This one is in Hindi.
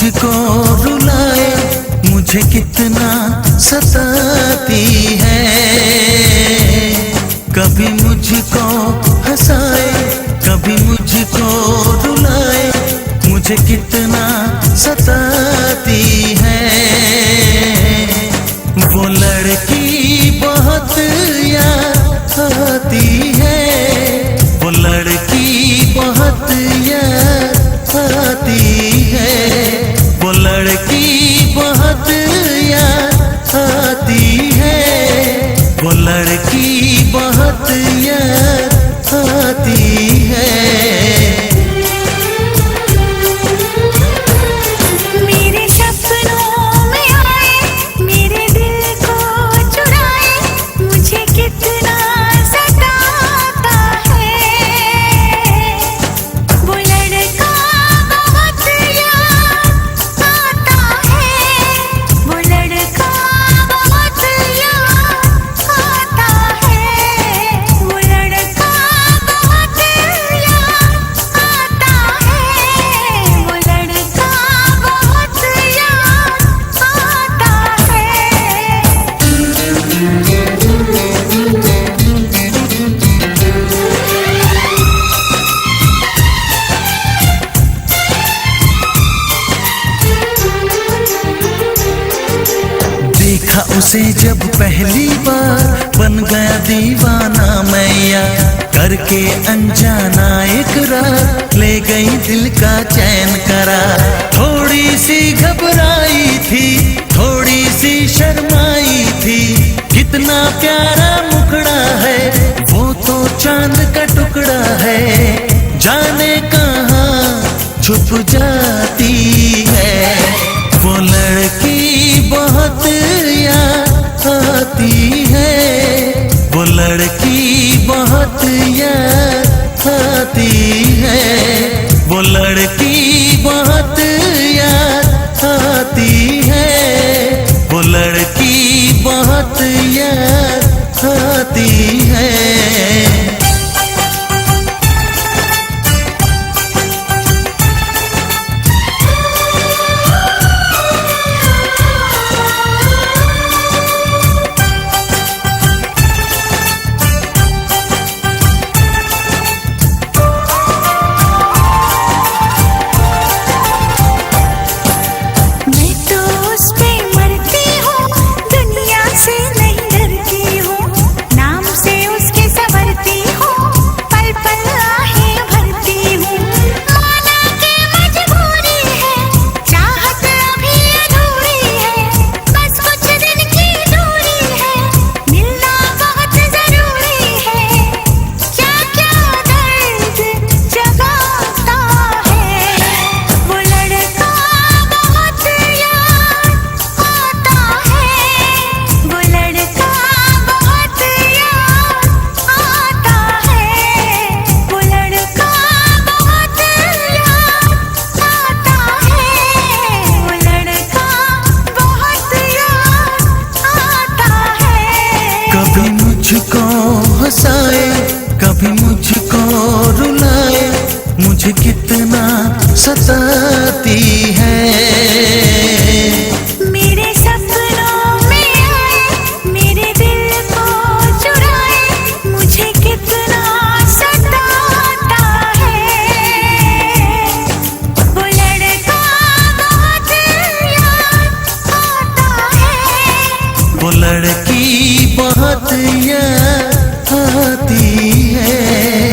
मुझको रुलाए, मुझे कितना सताती है। कभी मुझको हंसाए, कभी मुझको रुलाए, मुझे कितना सताती है। वो लड़की बहुत याद आती है, वो लड़की बहुत याद आती है, वो लड़की बहुत याद आती है, वो लड़की बहुत याद आती है। देखा उसे जब पहली बार, बन गया दीवाना मैया। करके अनजाना इकरार, ले गई दिल का चैन करार। थोड़ी सी घबराई थी, थोड़ी सी शर्माई थी, कितना प्यारा मुखड़ा है, वो तो चांद का टुकड़ा है। जाने कहाँ छुप जाती है, वो लड़की बहुत याद आती है, वो लड़की बहुत याद आती है, वो लड़की बहुत याद आती है, वो लड़की बहुत याद आती है। मुझको हंसाए, कभी मुझको रुलाए, मुझे कितना सताती है। मेरे सपनों में आए, मेरे दिल को चुराए, मुझे कितना सताता है। वो लड़का बहुत याद आता है, वो लड़की बहुत याद आती है।